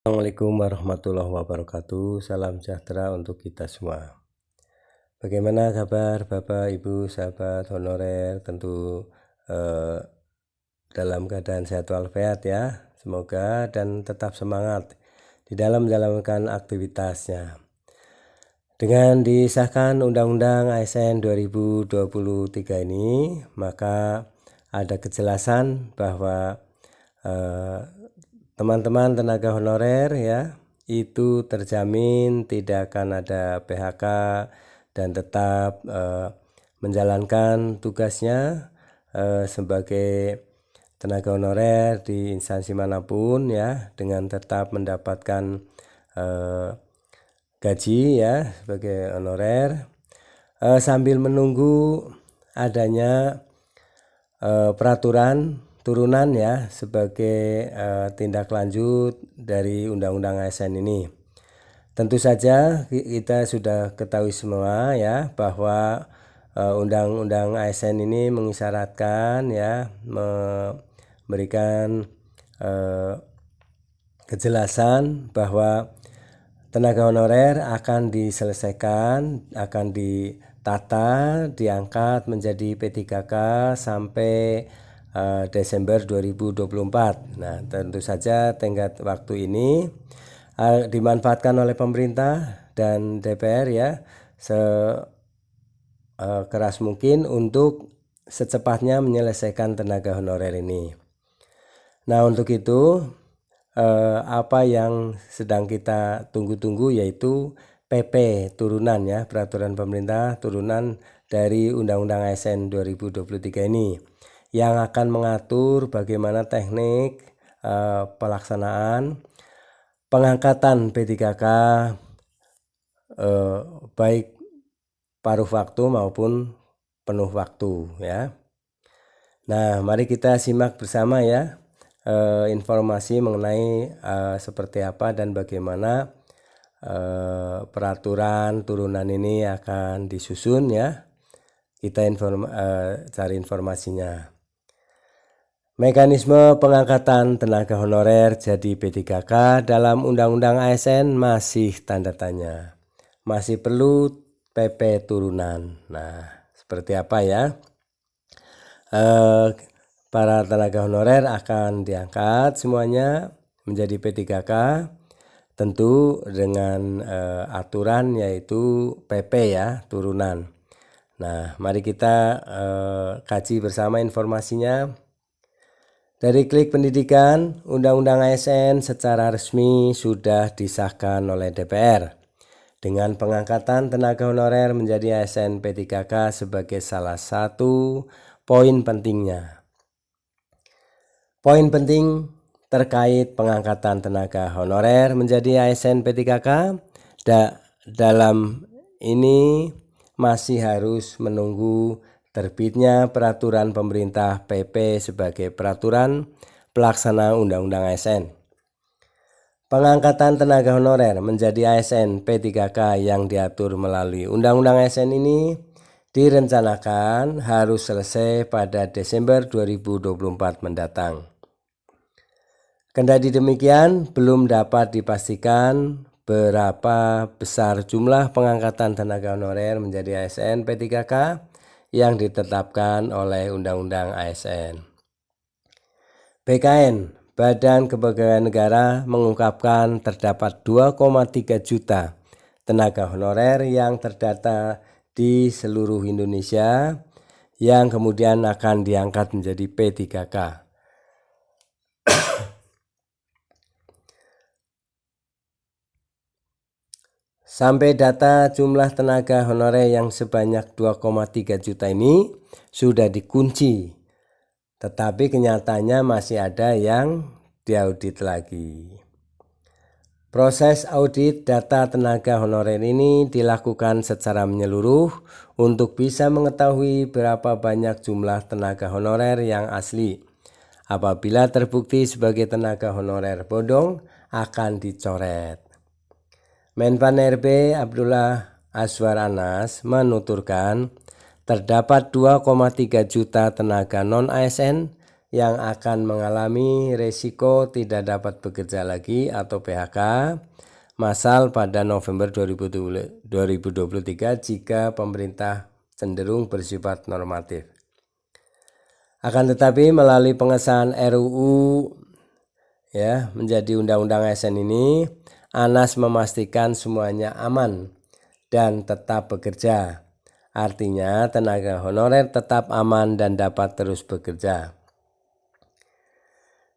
Assalamualaikum warahmatullahi wabarakatuh. Salam sejahtera untuk kita semua. Bagaimana kabar Bapak, Ibu, sahabat honorer? Tentu dalam keadaan sehat walafiat ya. Semoga dan tetap semangat di dalam menjalankan aktivitasnya. Dengan disahkan Undang-Undang ASN 2023 ini, maka ada kejelasan bahwa teman-teman tenaga honorer ya itu terjamin tidak akan ada PHK dan tetap menjalankan tugasnya sebagai tenaga honorer di instansi manapun ya, dengan tetap mendapatkan gaji ya sebagai honorer sambil menunggu adanya peraturan turunan ya sebagai tindak lanjut dari Undang-Undang ASN ini. Tentu saja kita sudah ketahui semua ya bahwa Undang-Undang ASN ini mengisyaratkan ya, memberikan kejelasan bahwa tenaga honorer akan diselesaikan, akan ditata, diangkat menjadi P3K sampai Desember 2024. Nah, tentu saja tenggat waktu ini dimanfaatkan oleh pemerintah dan DPR ya sekeras mungkin untuk secepatnya menyelesaikan tenaga honorer ini. Nah, untuk itu apa yang sedang kita tunggu-tunggu yaitu PP turunan ya, peraturan pemerintah turunan dari Undang-Undang ASN 2023 ini, yang akan mengatur bagaimana teknik pelaksanaan pengangkatan P3K baik paruh waktu maupun penuh waktu ya. Nah, mari kita simak bersama ya informasi mengenai seperti apa dan bagaimana peraturan turunan ini akan disusun ya. Kita cari informasinya. Mekanisme pengangkatan tenaga honorer jadi P3K dalam Undang-Undang ASN masih tanda tanya. Masih perlu PP turunan. Nah, seperti apa ya? Para tenaga honorer akan diangkat semuanya menjadi P3K, tentu dengan aturan yaitu PP ya, turunan. Nah, mari kita kaji bersama informasinya. Dari Klik Pendidikan, Undang-Undang ASN secara resmi sudah disahkan oleh DPR dengan pengangkatan tenaga honorer menjadi ASN P3K sebagai salah satu poin pentingnya. Poin penting terkait pengangkatan tenaga honorer menjadi ASN P3K dalam ini masih harus menunggu terbitnya peraturan pemerintah PP sebagai peraturan pelaksana Undang-Undang ASN. Pengangkatan tenaga honorer menjadi ASN P3K yang diatur melalui Undang-Undang ASN ini direncanakan harus selesai pada Desember 2024 mendatang. Kendati demikian, belum dapat dipastikan berapa besar jumlah pengangkatan tenaga honorer menjadi ASN P3K yang ditetapkan oleh Undang-Undang ASN. BKN, Badan Kepegawaian Negara, mengungkapkan terdapat 2,3 juta tenaga honorer yang terdata di seluruh Indonesia yang kemudian akan diangkat menjadi P3K. Sampai data jumlah tenaga honorer yang sebanyak 2,3 juta ini sudah dikunci, tetapi kenyataannya masih ada yang diaudit lagi. Proses audit data tenaga honorer ini dilakukan secara menyeluruh untuk bisa mengetahui berapa banyak jumlah tenaga honorer yang asli. Apabila terbukti sebagai tenaga honorer bodong, akan dicoret. Menpan RB Abdullah Azwar Anas menuturkan terdapat 2,3 juta tenaga non-ASN yang akan mengalami resiko tidak dapat bekerja lagi atau PHK massal pada November 2023 jika pemerintah cenderung bersifat normatif. Akan tetapi melalui pengesahan RUU menjadi Undang-Undang ASN ini, Anas memastikan semuanya aman dan tetap bekerja. Artinya tenaga honorer tetap aman dan dapat terus bekerja.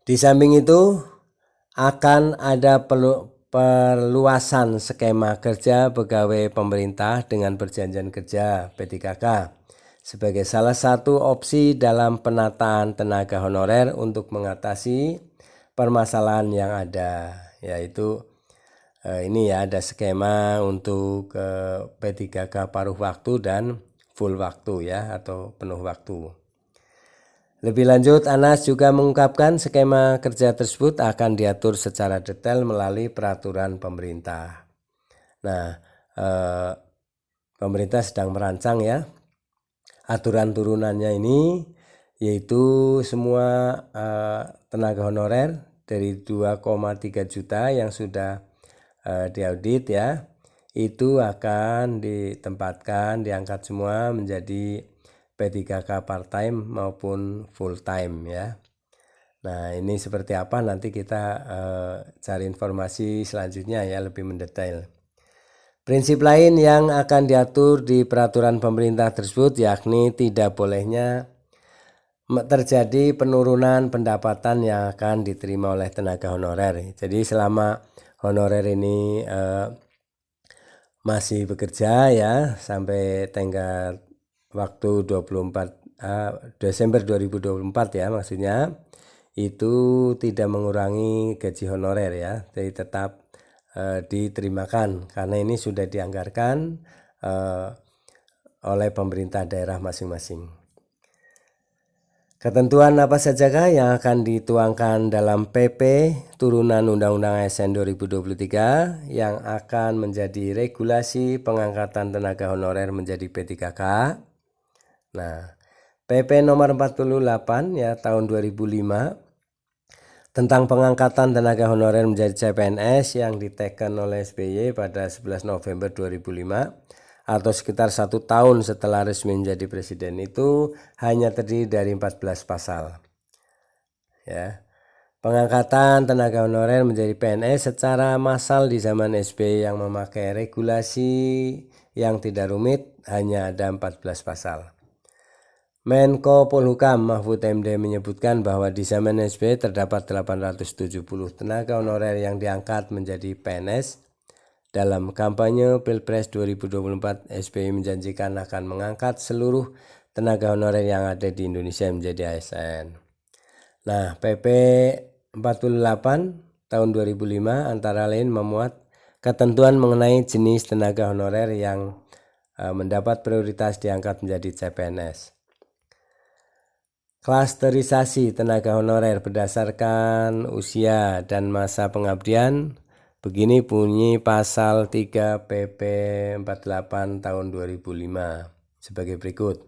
Di samping itu akan ada perluasan skema kerja pegawai pemerintah dengan perjanjian kerja P3K sebagai salah satu opsi dalam penataan tenaga honorer untuk mengatasi permasalahan yang ada, yaitu ini ada skema untuk P3K paruh waktu dan full waktu atau penuh waktu. Lebih lanjut, Anas juga mengungkapkan skema kerja tersebut akan diatur secara detail melalui peraturan pemerintah. Nah, pemerintah sedang merancang aturan turunannya ini, yaitu semua tenaga honorer dari 2,3 juta yang sudah diaudit itu akan ditempatkan, diangkat semua menjadi P3K part-time maupun full-time Nah, ini seperti apa nanti kita cari informasi selanjutnya lebih mendetail. Prinsip lain yang akan diatur di peraturan pemerintah tersebut yakni tidak bolehnya terjadi penurunan pendapatan yang akan diterima oleh tenaga honorer. Jadi selama honorer ini masih bekerja sampai tenggat waktu 24 Desember 2024 maksudnya, itu tidak mengurangi gaji honorer jadi tetap diterimakan karena ini sudah dianggarkan oleh pemerintah daerah masing-masing. Ketentuan apa sajakah yang akan dituangkan dalam PP turunan Undang-Undang ASN 2023 yang akan menjadi regulasi pengangkatan tenaga honorer menjadi P3K? Nah, PP nomor 48 tahun 2005 tentang pengangkatan tenaga honorer menjadi CPNS yang diteken oleh SBY pada 11 November 2005 atau sekitar 1 tahun setelah resmi menjadi presiden itu hanya terdiri dari 14 pasal. Pengangkatan tenaga honorer menjadi PNS secara massal di zaman SBY yang memakai regulasi yang tidak rumit hanya ada 14 pasal. Menko Polhukam Mahfud MD menyebutkan bahwa di zaman SBY terdapat 870 tenaga honorer yang diangkat menjadi PNS. Dalam kampanye Pilpres 2024, SBY menjanjikan akan mengangkat seluruh tenaga honorer yang ada di Indonesia menjadi ASN. Nah, PP 48 tahun 2005 antara lain memuat ketentuan mengenai jenis tenaga honorer yang mendapat prioritas diangkat menjadi CPNS. Klasterisasi tenaga honorer berdasarkan usia dan masa pengabdian. Begini bunyi pasal 3 PP 48 tahun 2005 sebagai berikut.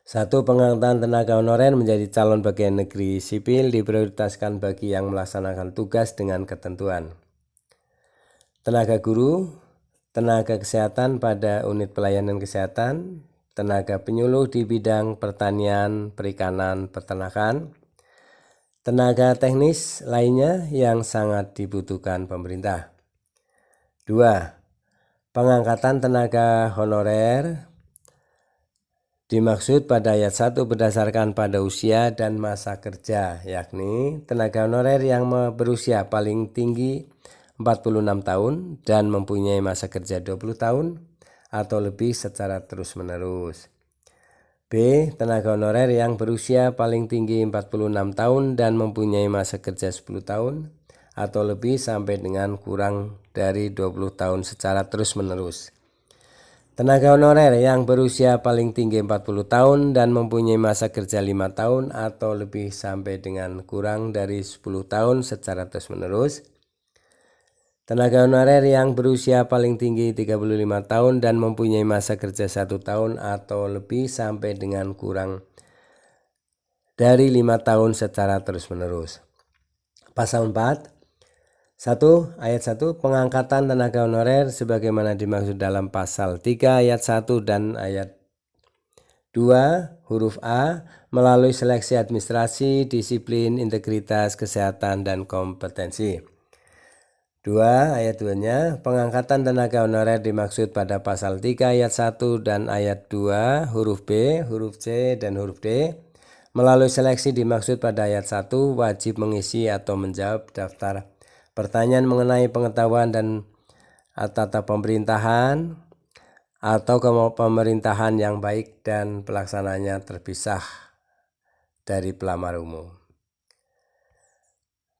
1. Pengangkatan tenaga honorer menjadi calon pegawai negeri sipil diprioritaskan bagi yang melaksanakan tugas dengan ketentuan. Tenaga guru, tenaga kesehatan pada unit pelayanan kesehatan, tenaga penyuluh di bidang pertanian, perikanan, peternakan, tenaga teknis lainnya yang sangat dibutuhkan pemerintah. 2. Pengangkatan tenaga honorer dimaksud pada ayat 1 berdasarkan pada usia dan masa kerja, yakni tenaga honorer yang berusia paling tinggi 46 tahun dan mempunyai masa kerja 20 tahun atau lebih secara terus-menerus. B. Tenaga honorer yang berusia paling tinggi 46 tahun dan mempunyai masa kerja 10 tahun atau lebih sampai dengan kurang dari 20 tahun secara terus-menerus. Tenaga honorer yang berusia paling tinggi 40 tahun dan mempunyai masa kerja 5 tahun atau lebih sampai dengan kurang dari 10 tahun secara terus-menerus. Tenaga honorer yang berusia paling tinggi 35 tahun dan mempunyai masa kerja 1 tahun atau lebih sampai dengan kurang dari 5 tahun secara terus-menerus. Pasal 4 ayat 1 pengangkatan tenaga honorer sebagaimana dimaksud dalam pasal 3 ayat 1 dan ayat 2 huruf A melalui seleksi administrasi, disiplin, integritas, kesehatan, dan kompetensi. 2 ayat 2-nya pengangkatan tenaga honorer dimaksud pada pasal 3 ayat 1 dan ayat 2 huruf B, huruf C, dan huruf D. Melalui seleksi dimaksud pada ayat 1 wajib mengisi atau menjawab daftar pertanyaan mengenai pengetahuan dan tata pemerintahan atau pemerintahan yang baik dan pelaksananya terpisah dari pelamar umum.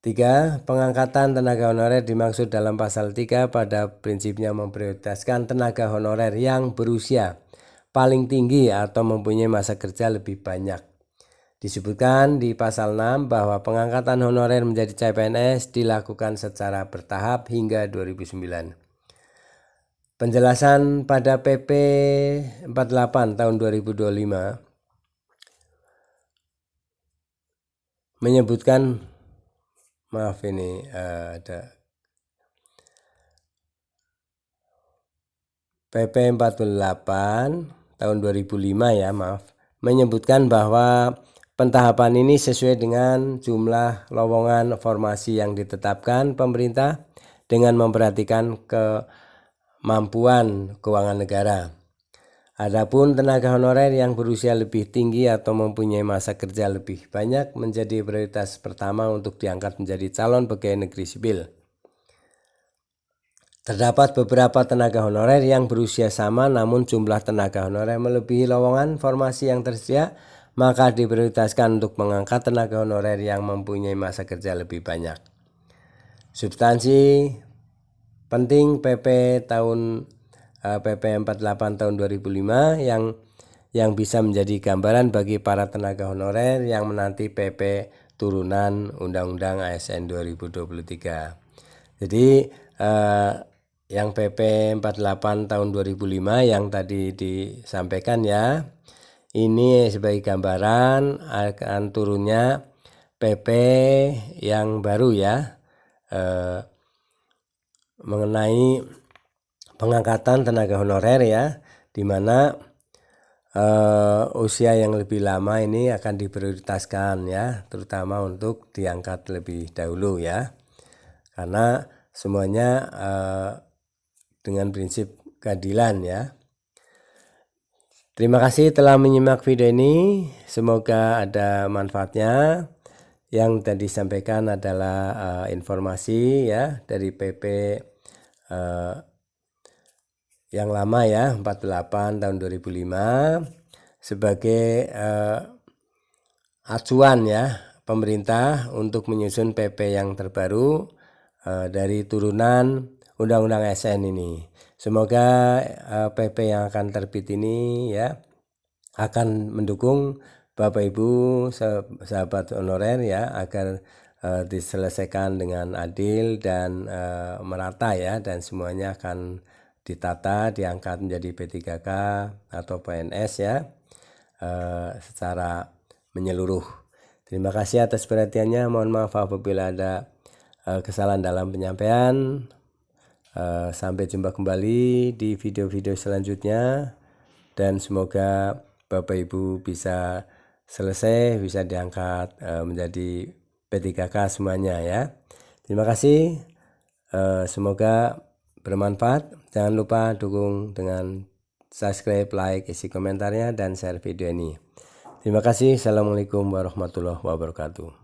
3. Pengangkatan tenaga honorer dimaksud dalam pasal 3 pada prinsipnya memprioritaskan tenaga honorer yang berusia paling tinggi atau mempunyai masa kerja lebih banyak. Disebutkan di pasal 6 bahwa pengangkatan honorer menjadi CPNS dilakukan secara bertahap hingga 2009. Penjelasan pada PP 48 tahun 2025 menyebutkan, ada PP 48 tahun 2005 ya, menyebutkan bahwa pentahapan ini sesuai dengan jumlah lowongan formasi yang ditetapkan pemerintah dengan memperhatikan kemampuan keuangan negara. Adapun tenaga honorer yang berusia lebih tinggi atau mempunyai masa kerja lebih banyak menjadi prioritas pertama untuk diangkat menjadi calon pegawai negeri sipil. Terdapat beberapa tenaga honorer yang berusia sama namun jumlah tenaga honorer melebihi lowongan formasi yang tersedia, maka diprioritaskan untuk mengangkat tenaga honorer yang mempunyai masa kerja lebih banyak. Substansi penting PP 48 tahun 2005 yang bisa menjadi gambaran bagi para tenaga honorer yang menanti PP turunan Undang-Undang ASN 2023. Jadi yang PP 48 tahun 2005 yang tadi disampaikan ya, ini sebagai gambaran akan turunnya PP yang baru ya, mengenai pengangkatan tenaga honorer ya, di mana usia yang lebih lama ini akan diprioritaskan ya, terutama untuk diangkat lebih dahulu ya, karena semuanya dengan prinsip keadilan ya. Terima kasih telah menyimak video ini, semoga ada manfaatnya. Yang tadi disampaikan adalah informasi ya dari PP yang lama ya, 48 tahun 2005 sebagai acuan ya pemerintah untuk menyusun PP yang terbaru dari turunan Undang-Undang ASN ini. Semoga PP yang akan terbit ini ya akan mendukung Bapak Ibu sahabat honorer ya, agar diselesaikan dengan adil dan merata ya, dan semuanya akan ditata, diangkat menjadi P3K atau PNS ya, secara menyeluruh. Terima kasih atas perhatiannya. Mohon maaf apabila ada kesalahan dalam penyampaian. Sampai jumpa kembali di video-video selanjutnya, dan semoga Bapak Ibu bisa selesai, bisa diangkat menjadi P3K semuanya ya. Terima kasih. Semoga bermanfaat. Jangan lupa dukung dengan subscribe, like, isi komentarnya, dan share video ini. Terima kasih. Assalamualaikum warahmatullahi wabarakatuh.